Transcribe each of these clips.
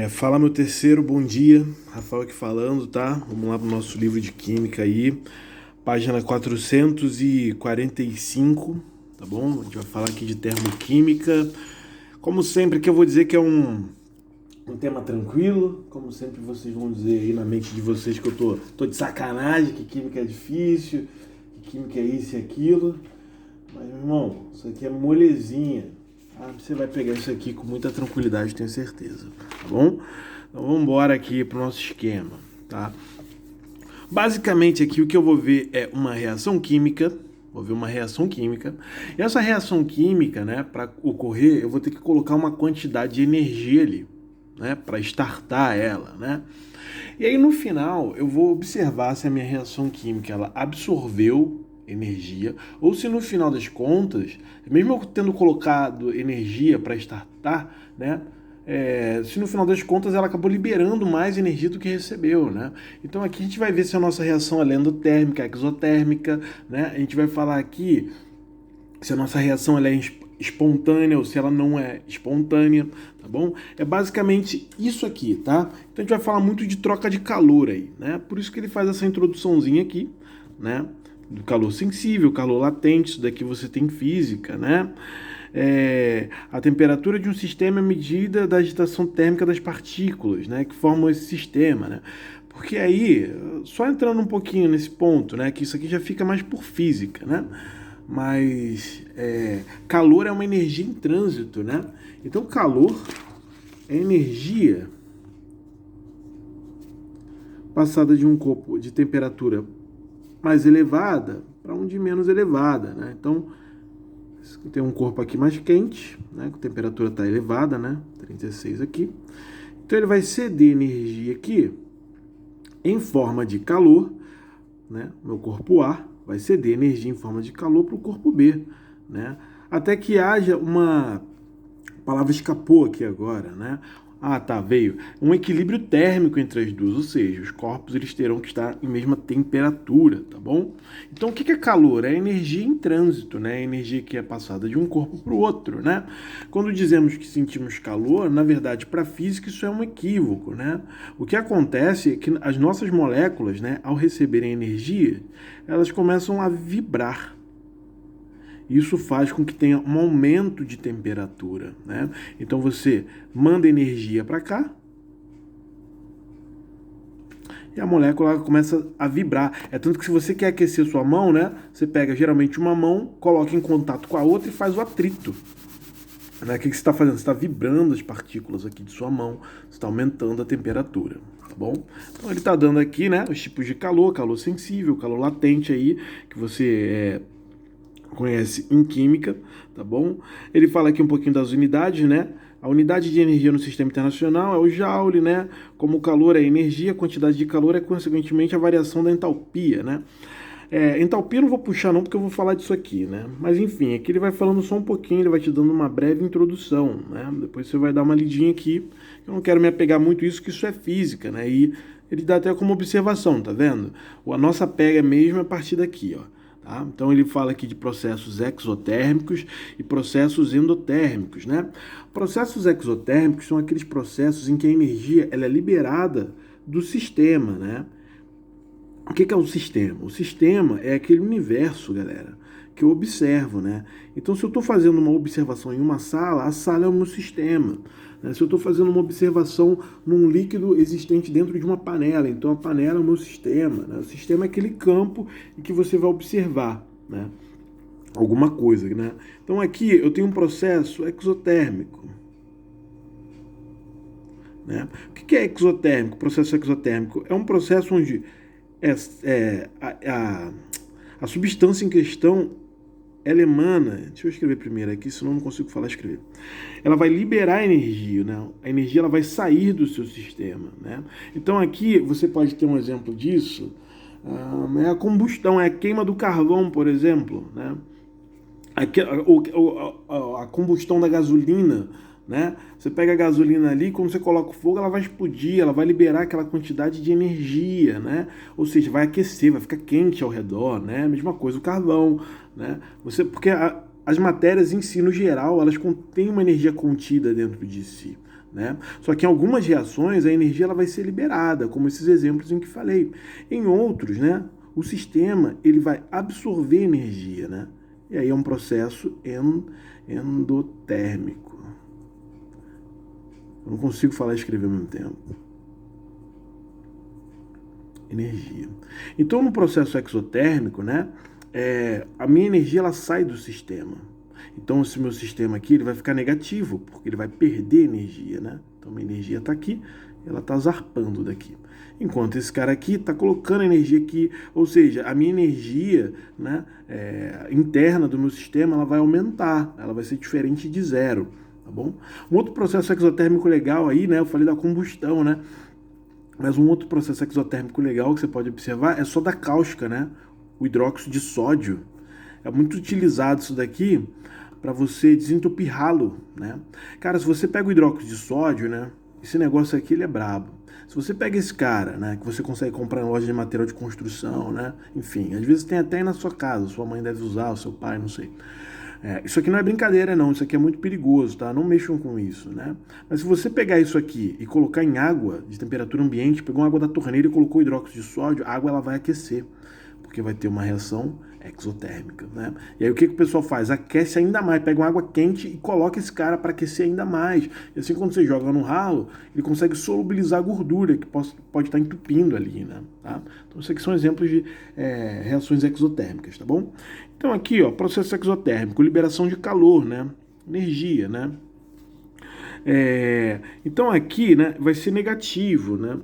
Fala meu terceiro, bom dia. Rafael aqui falando, tá? Vamos lá pro nosso livro de química aí, página 445, tá bom? A gente vai falar aqui de termoquímica. Como sempre, que eu vou dizer que é um tema tranquilo. Como sempre, vocês vão dizer aí na mente de vocês que eu tô de sacanagem, que química é difícil, que química é isso e aquilo. Mas, meu irmão, isso aqui é molezinha. Você vai pegar isso aqui com muita tranquilidade, tenho certeza, tá bom? Então vamos embora aqui pro nosso esquema, tá? Basicamente aqui o que eu vou ver é uma reação química, vou ver uma reação química, e essa reação química, né, para ocorrer, eu vou ter que colocar uma quantidade de energia ali, né, para startar ela, né? E aí no final eu vou observar se a minha reação química ela absorveu energia ou se no final das contas, mesmo eu tendo colocado energia para startar, né, se no final das contas ela acabou liberando mais energia do que recebeu, né? Então aqui a gente vai ver se a nossa reação é endotérmica, exotérmica, né? A gente vai falar aqui se a nossa reação ela é espontânea ou se ela não é espontânea, tá bom? É basicamente isso aqui, tá? Então a gente vai falar muito de troca de calor aí, né? Por isso que ele faz essa introduçãozinha aqui, né? Do calor sensível, calor latente, isso daqui você tem física, né? A temperatura de um sistema é medida da agitação térmica das partículas, né? Que formam esse sistema, né? Porque aí, só entrando um pouquinho nesse ponto, né? Que isso aqui já fica mais por física, né? Mas calor é uma energia em trânsito, né? Então calor é energia passada de um corpo de temperatura mais elevada para um de menos elevada, né? Então tem um corpo aqui mais quente, né? A temperatura está elevada, né? 36 aqui. Então ele vai ceder energia aqui em forma de calor, né? Meu corpo A vai ceder energia em forma de calor para o corpo B, né? Até que haja uma... A palavra escapou aqui agora, né? Ah, tá, veio. Um equilíbrio térmico entre as duas, ou seja, os corpos eles terão que estar em mesma temperatura, tá bom? Então, o que é calor? É energia em trânsito, né? É energia que é passada de um corpo para o outro, né? Quando dizemos que sentimos calor, na verdade, para a física isso é um equívoco, né? O que acontece é que as nossas moléculas, né, ao receberem energia, elas começam a vibrar. Isso faz com que tenha um aumento de temperatura, né? Então você manda energia para cá e a molécula começa a vibrar. É tanto que se você quer aquecer sua mão, né? Você pega geralmente uma mão, coloca em contato com a outra e faz o atrito. Né? O que você está fazendo? Você está vibrando as partículas aqui de sua mão, você está aumentando a temperatura, tá bom? Então ele está dando aqui, né? Os tipos de calor, calor sensível, calor latente aí, que você conhece em química, tá bom? Ele fala aqui um pouquinho das unidades, né? A unidade de energia no sistema internacional é o Joule, né? Como o calor é energia, a quantidade de calor é, consequentemente, a variação da entalpia, né? Entalpia eu não vou puxar não, porque eu vou falar disso aqui, né? Mas enfim, aqui ele vai falando só um pouquinho, ele vai te dando uma breve introdução, né? Depois você vai dar uma lidinha aqui. Eu não quero me apegar muito a isso, que isso é física, né? E ele dá até como observação, tá vendo? A nossa pega mesmo é a partir daqui, ó. Tá? Então ele fala aqui de processos exotérmicos e processos endotérmicos, né? Processos exotérmicos são aqueles processos em que a energia ela é liberada do sistema, né? O que é o sistema? O sistema é aquele universo, galera, que eu observo, né? Então, se eu estou fazendo uma observação em uma sala, a sala é o meu sistema. Né? Se eu estou fazendo uma observação num líquido existente dentro de uma panela, então a panela é o meu sistema. Né? O sistema é aquele campo em que você vai observar, né? Alguma coisa, né? Então, aqui eu tenho um processo exotérmico. Né? O que é exotérmico? Processo exotérmico é um processo onde a substância em questão ela emana, deixa eu escrever primeiro aqui, senão eu não consigo falar e escrever. Ela vai liberar energia, né? A energia ela vai sair do seu sistema, né? Então aqui você pode ter um exemplo disso, é a combustão, é a queima do carvão, por exemplo, né? A combustão da gasolina, né? Você pega a gasolina ali, quando você coloca o fogo, ela vai explodir, ela vai liberar aquela quantidade de energia, né? Ou seja, vai aquecer, vai ficar quente ao redor, né? A mesma coisa o carvão, né? Porque as matérias em si, no geral, elas contêm uma energia contida dentro de si, né? Só que em algumas reações a energia ela vai ser liberada, como esses exemplos em que falei. Em outros, né, o sistema ele vai absorver energia, né? E aí é um processo endotérmico. Eu não consigo falar e escrever ao mesmo tempo. Energia. Então, no processo exotérmico, né, a minha energia ela sai do sistema. Então, esse meu sistema aqui ele vai ficar negativo, porque ele vai perder energia, né? Então, minha energia está aqui, ela está zarpando daqui. Enquanto esse cara aqui está colocando energia aqui, ou seja, a minha energia, né, interna do meu sistema ela vai aumentar, ela vai ser diferente de zero, tá bom? Um outro processo exotérmico legal aí, né, eu falei da combustão, né? Mas um outro processo exotérmico legal que você pode observar é só da cáustica, né? O hidróxido de sódio. É muito utilizado isso daqui para você desentupir ralo, né? Cara, se você pega o hidróxido de sódio, né? Esse negócio aqui ele é brabo. Se você pega esse cara, né? Que você consegue comprar em loja de material de construção, né? Enfim, às vezes tem até aí na sua casa. Sua mãe deve usar, o seu pai, não sei. Isso aqui não é brincadeira, não. Isso aqui é muito perigoso, tá? Não mexam com isso, né? Mas se você pegar isso aqui e colocar em água de temperatura ambiente, pegou uma água da torneira e colocou hidróxido de sódio, a água ela vai aquecer, porque vai ter uma reação exotérmica, né? E aí o que o pessoal faz? Aquece ainda mais, pega uma água quente e coloca esse cara para aquecer ainda mais. E assim quando você joga no ralo, ele consegue solubilizar a gordura que pode estar entupindo ali, né? Tá? Então isso aqui são exemplos de reações exotérmicas, tá bom? Então aqui, ó, processo exotérmico, liberação de calor, né? Energia, né? Então aqui, né, vai ser negativo, né?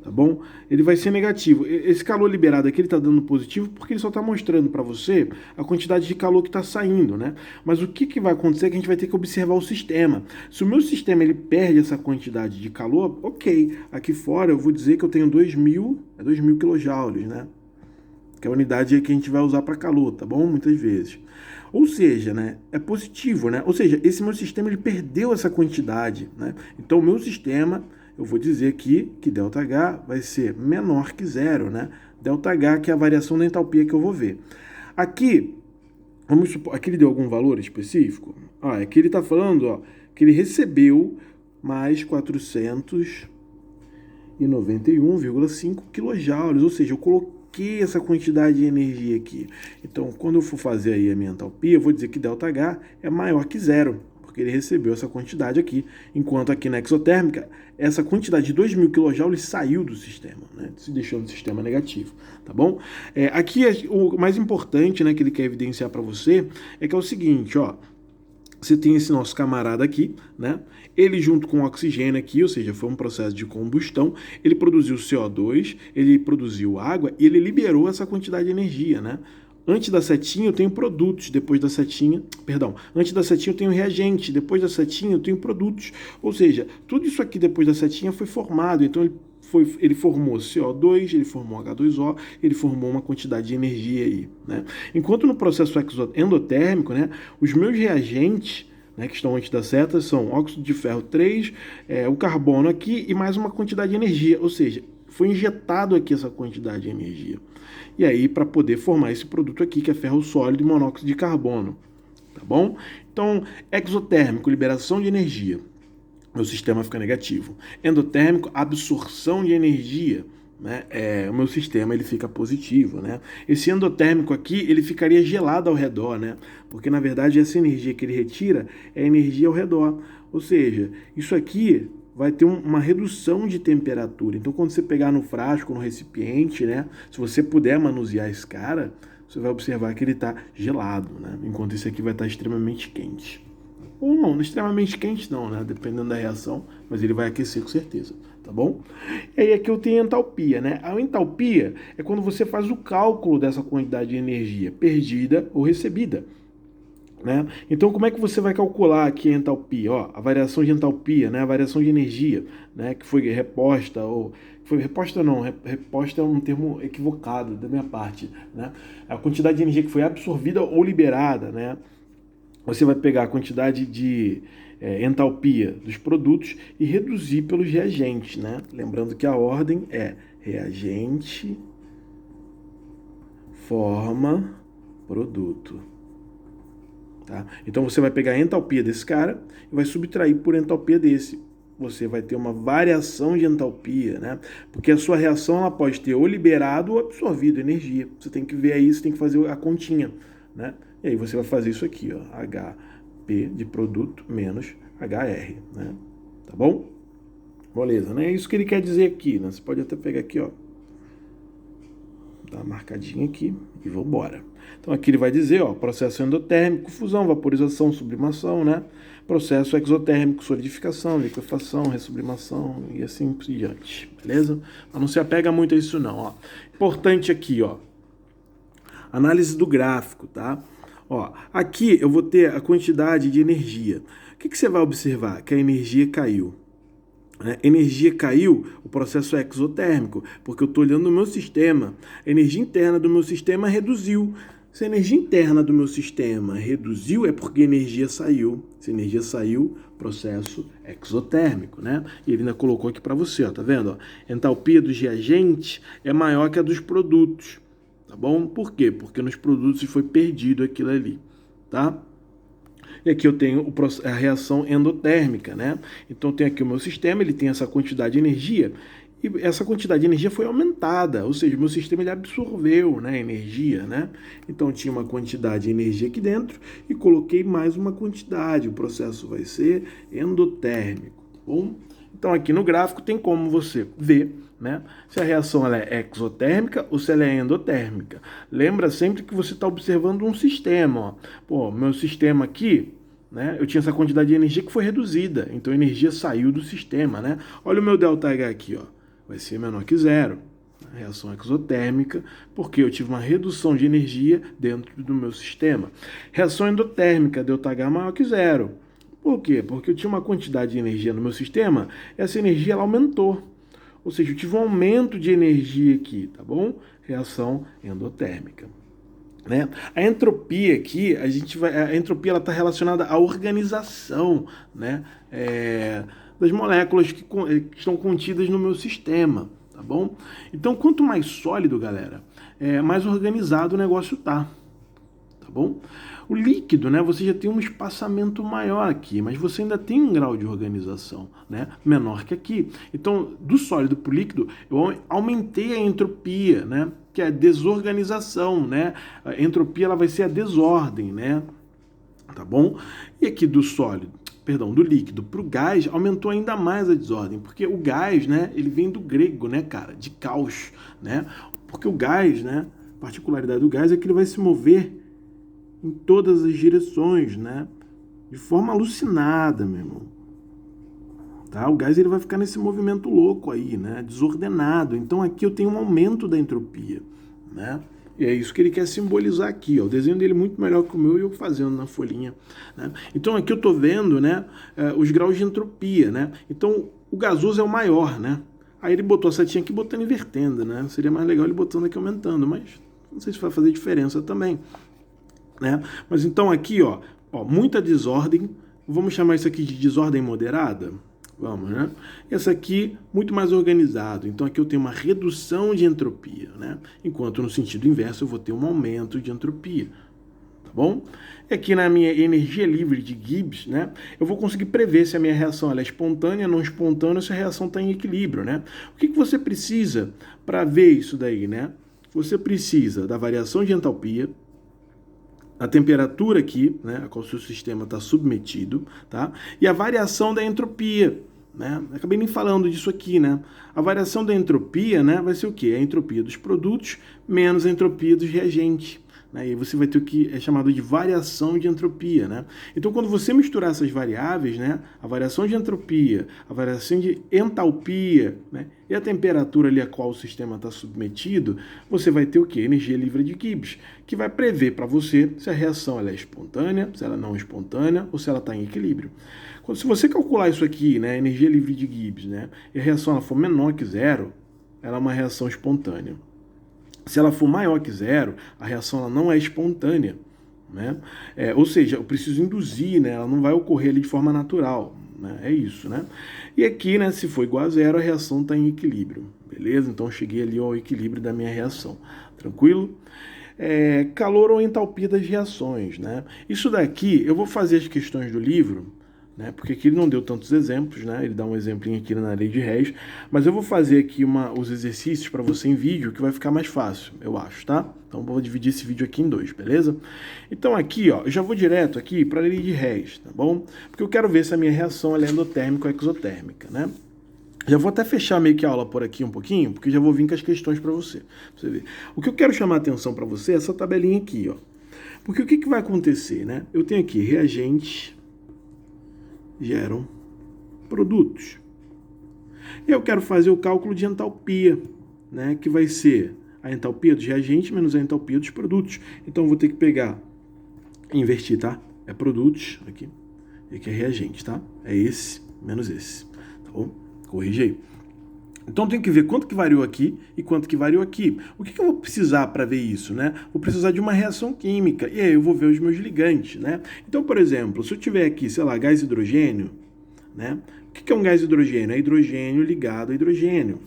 Tá bom? Ele vai ser negativo. Esse calor liberado aqui ele está dando positivo porque ele só está mostrando para você a quantidade de calor que está saindo, né? Mas o que vai acontecer é que a gente vai ter que observar o sistema. Se o meu sistema ele perde essa quantidade de calor, ok. Aqui fora eu vou dizer que eu tenho 2.000 kJ, né? Que é a unidade que a gente vai usar para calor, tá bom? Muitas vezes. Ou seja, né, é positivo, né? Ou seja, esse meu sistema ele perdeu essa quantidade, né? Então o meu sistema, eu vou dizer aqui que ΔH vai ser menor que zero, né? ΔH que é a variação da entalpia que eu vou ver. Aqui, vamos supor, aqui ele deu algum valor específico? Aqui ele está falando, ó, que ele recebeu mais 491,5 kJ, ou seja, eu coloquei essa quantidade de energia aqui. Então, quando eu for fazer aí a minha entalpia, eu vou dizer que ΔH é maior que zero, porque ele recebeu essa quantidade aqui, enquanto aqui na exotérmica, essa quantidade de 2.000 kJ saiu do sistema, né, se deixando o sistema negativo, tá bom? Aqui, o mais importante, né, que ele quer evidenciar para você, é que é o seguinte, ó, você tem esse nosso camarada aqui, né? Ele junto com o oxigênio aqui, ou seja, foi um processo de combustão, ele produziu CO2, ele produziu água e ele liberou essa quantidade de energia, né? Antes da setinha eu tenho produtos, depois da setinha, antes da setinha eu tenho reagente, depois da setinha eu tenho produtos. Ou seja, tudo isso aqui depois da setinha foi formado, então ele formou CO2, ele formou H2O, ele formou uma quantidade de energia aí, né? Enquanto no processo endotérmico, né, os meus reagentes, né, que estão antes da seta são óxido de ferro 3, o carbono aqui e mais uma quantidade de energia, ou seja, foi injetado aqui essa quantidade de energia. E aí, para poder formar esse produto aqui, que é ferro sólido e monóxido de carbono, tá bom? Então, exotérmico, liberação de energia. Meu sistema fica negativo. Endotérmico, absorção de energia, né? O meu sistema ele fica positivo, né? Esse endotérmico aqui ele ficaria gelado ao redor, né? Porque na verdade essa energia que ele retira é energia ao redor. Ou seja, isso aqui vai ter uma redução de temperatura. Então quando você pegar no frasco, no recipiente, né? Se você puder manusear esse cara, você vai observar que ele está gelado, né? Enquanto esse aqui vai estar extremamente quente. Ou não, extremamente quente não, né? Dependendo da reação, mas ele vai aquecer com certeza, tá bom? E aí aqui eu tenho a entalpia, né? A entalpia é quando você faz o cálculo dessa quantidade de energia perdida ou recebida, né? Então como é que você vai calcular aqui a entalpia? Ó, a variação de entalpia, né? A variação de energia, né? Que foi reposta ou... Foi reposta não, reposta é um termo equivocado da minha parte, né? A quantidade de energia que foi absorvida ou liberada, né? Você vai pegar a quantidade de entalpia dos produtos e reduzir pelos reagentes, né? Lembrando que a ordem é reagente, forma, produto. Tá? Então você vai pegar a entalpia desse cara e vai subtrair por entalpia desse. Você vai ter uma variação de entalpia, né? Porque a sua reação ela pode ter ou liberado ou absorvido energia. Você tem que ver aí, você tem que fazer a continha, né? E aí você vai fazer isso aqui, ó, HP de produto menos HR, né? Tá bom? Beleza, né? É isso que ele quer dizer aqui, né? Você pode até pegar aqui, ó, dá uma marcadinha aqui e vambora. Então aqui ele vai dizer, ó, processo endotérmico, fusão, vaporização, sublimação, né? Processo exotérmico, solidificação, liquefação, ressublimação e assim por diante, beleza? Mas não se apega muito a isso não, ó. Importante aqui, ó, análise do gráfico, tá? Ó, aqui eu vou ter a quantidade de energia. O que você vai observar? Que a energia caiu. Energia caiu, o processo é exotérmico, porque eu estou olhando no meu sistema. A energia interna do meu sistema reduziu. Se a energia interna do meu sistema reduziu, é porque a energia saiu. Se a energia saiu, processo exotérmico, né? E ele ainda colocou aqui para você, ó, tá vendo? Ó, entalpia dos reagentes é maior que a dos produtos, tá bom? Por quê? Porque nos produtos foi perdido aquilo ali, tá? E aqui eu tenho a reação endotérmica, né? Então eu tenho aqui o meu sistema, ele tem essa quantidade de energia, e essa quantidade de energia foi aumentada, ou seja, o meu sistema ele absorveu, né, energia, né? Então tinha uma quantidade de energia aqui dentro e coloquei mais uma quantidade, o processo vai ser endotérmico, tá bom? Então aqui no gráfico tem como você ver, né, se a reação ela é exotérmica ou se ela é endotérmica. Lembra sempre que você está observando um sistema. Ó. Pô, meu sistema aqui, né, eu tinha essa quantidade de energia que foi reduzida, então a energia saiu do sistema. Né? Olha o meu ΔH aqui, ó, vai ser menor que zero. Reação exotérmica, porque eu tive uma redução de energia dentro do meu sistema. Reação endotérmica, ΔH maior que zero. Por quê? Porque eu tinha uma quantidade de energia no meu sistema, essa energia ela aumentou. Ou seja, eu tive um aumento de energia aqui, tá bom? Reação endotérmica. Né? A entropia aqui, a entropia ela está relacionada à organização, né? Das moléculas que estão contidas no meu sistema, tá bom? Então, quanto mais sólido, galera, mais organizado o negócio tá bom? O líquido, né, você já tem um espaçamento maior aqui, mas você ainda tem um grau de organização, né, menor que aqui. Então, do sólido para o líquido, eu aumentei a entropia, né, que é a desorganização, né? A entropia ela vai ser a desordem, né? Tá bom? E aqui do líquido para o gás, aumentou ainda mais a desordem, porque o gás, né, ele vem do grego, né, cara, de caos, né? Porque o gás, né, a particularidade do gás é que ele vai se mover em todas as direções, né? De forma alucinada, meu irmão. Tá? O gás ele vai ficar nesse movimento louco aí, né? Desordenado. Então aqui eu tenho um aumento da entropia, né? E é isso que ele quer simbolizar aqui, ó. O desenho dele é muito melhor que o meu e eu fazendo na folhinha, né? Então aqui eu tô vendo, né, os graus de entropia, né? Então o gasoso é o maior, né? Aí ele botou a setinha aqui botando invertendo, né? Seria mais legal ele botando aqui aumentando, mas não sei se vai fazer diferença também. Né? Mas então aqui, ó, muita desordem, vamos chamar isso aqui de desordem moderada? Vamos, né? Essa aqui, muito mais organizado, então aqui eu tenho uma redução de entropia, né? Enquanto no sentido inverso eu vou ter um aumento de entropia, tá bom? E aqui na minha energia livre de Gibbs, né, eu vou conseguir prever se a minha reação ela é espontânea, não espontânea, se a reação está em equilíbrio, né? O que você precisa para ver isso daí, né? Você precisa da variação de entalpia, a temperatura aqui, né, a qual o seu sistema está submetido, tá? E a variação da entropia, né? Acabei nem falando disso aqui, né? A variação da entropia, né, vai ser o quê? A entropia dos produtos menos a entropia dos reagentes. Né? E aí você vai ter o que é chamado de variação de entropia, né? Então, quando você misturar essas variáveis, né, a variação de entropia, a variação de entalpia, né, e a temperatura ali a qual o sistema está submetido, você vai ter o que? Energia livre de Gibbs, que vai prever para você se a reação ela é espontânea, se ela não é espontânea ou se ela está em equilíbrio. Se você calcular isso aqui, né, energia livre de Gibbs, né, e a reação ela for menor que zero, ela é uma reação espontânea. Se ela for maior que zero, a reação ela não é espontânea, né? Ou seja, eu preciso induzir, né? Ela não vai ocorrer ali de forma natural, né? É isso, né? E aqui, né, se for igual a zero, a reação está em equilíbrio, beleza? Então eu cheguei ali ao equilíbrio da minha reação, tranquilo? calor ou entalpia das reações, né? Isso daqui, eu vou fazer as questões do livro, né? Porque aqui ele não deu tantos exemplos, né? Ele dá um exemplinho aqui na lei de Hess, mas eu vou fazer aqui os exercícios para você em vídeo, que vai ficar mais fácil, eu acho, tá? Então vou dividir esse vídeo aqui em dois, beleza? Então aqui, ó, eu já vou direto aqui para a lei de Hess, tá bom? Porque eu quero ver se a minha reação é endotérmica ou exotérmica, né? Já vou até fechar meio que a aula por aqui um pouquinho, porque já vou vir com as questões para você ver. O que eu quero chamar a atenção para você é essa tabelinha aqui, ó. Porque o que vai acontecer, né? Eu tenho aqui reagentes geram produtos. E eu quero fazer o cálculo de entalpia, né? Que vai ser a entalpia dos reagentes menos a entalpia dos produtos. Então eu vou ter que pegar e invertir, tá? É produtos aqui. E aqui é reagente, tá? É esse menos esse, tá bom? Corrige aí. Então tem que ver quanto que variou aqui e quanto que variou aqui. O que eu vou precisar para ver isso, né? Vou precisar de uma reação química. E aí eu vou ver os meus ligantes, né? Então, por exemplo, se eu tiver aqui, sei lá, gás hidrogênio, né? O que é um gás hidrogênio? É hidrogênio ligado a hidrogênio.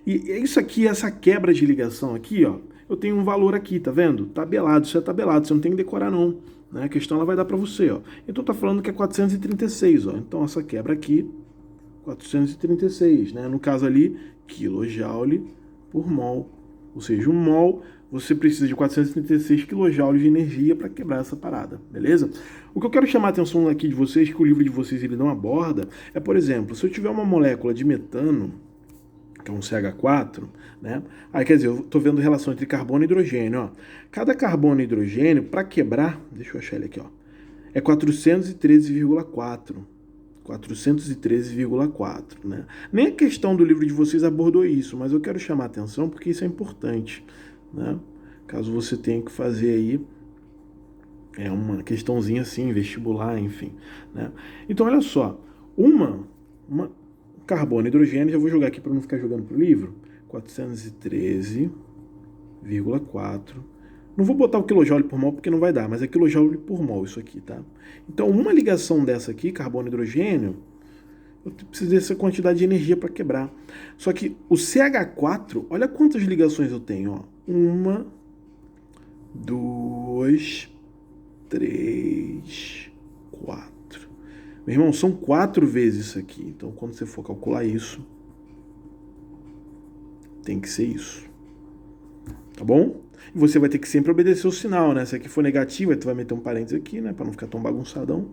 E isso aqui, essa quebra de ligação aqui, ó, eu tenho um valor aqui, tá vendo? Tabelado, isso é tabelado, você não tem que decorar não. Né? A questão ela vai dar para você, ó. Então tá falando que é 436, ó. Então essa quebra aqui 436, né? No caso ali, kJ por mol. Ou seja, um mol, você precisa de 436 kJ de energia para quebrar essa parada, beleza? O que eu quero chamar a atenção aqui de vocês, que o livro de vocês ele não aborda, é, por exemplo, se eu tiver uma molécula de metano, que é um CH4, né? Aí, quer dizer, eu estou vendo relação entre carbono e hidrogênio, ó. Cada carbono e hidrogênio, para quebrar, deixa eu achar ele aqui, ó, é 413,4. 413,4, né? Nem a questão do livro de vocês abordou isso, mas eu quero chamar a atenção porque isso é importante, né? Caso você tenha que fazer aí uma questãozinha assim, vestibular, enfim, né? Então, olha só, uma carbono e hidrogênio, já vou jogar aqui para não ficar jogando pro livro, 413,4. Não vou botar o quilojoule por mol porque não vai dar, mas é quilojoule por mol isso aqui, tá? Então, uma ligação dessa aqui, carbono e hidrogênio, eu preciso dessa quantidade de energia para quebrar. Só que o CH4, olha quantas ligações eu tenho, ó. 1, 2, 3, 4. Meu irmão, são 4 vezes isso aqui. Então, quando você for calcular isso, tem que ser isso. Tá bom? E você vai ter que sempre obedecer o sinal, né? Se aqui for negativo, aí tu vai meter um parênteses aqui, né? Pra não ficar tão bagunçadão.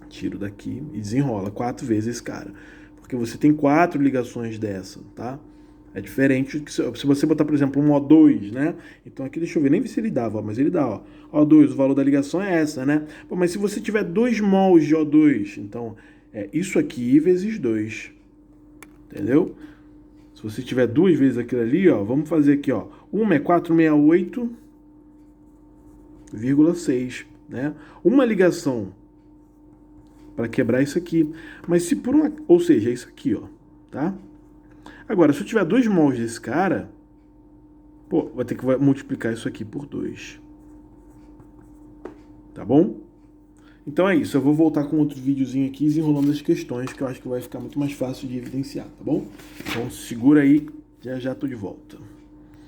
Tiro daqui e desenrola 4 vezes, cara. Porque você tem 4 ligações dessa, tá? É diferente que se você botar, por exemplo, um O2, né? Então aqui, deixa eu ver, nem ver se ele dava, mas ele dá, ó. O2, o valor da ligação é essa, né? Pô, mas se você tiver 2 mols de O2, então é isso aqui vezes 2. Entendeu? Se você tiver 2 vezes aquilo ali, ó, vamos fazer aqui, ó. Uma é 468,6, né? Uma ligação para quebrar isso aqui. Mas se por uma... Ou seja, é isso aqui, ó, tá? Agora, se eu tiver 2 mols desse cara, pô, vai ter que multiplicar isso aqui por 2. Tá bom? Então é isso, eu vou voltar com outro videozinho aqui, desenrolando as questões, que eu acho que vai ficar muito mais fácil de evidenciar, tá bom? Então segura aí, já já tô de volta.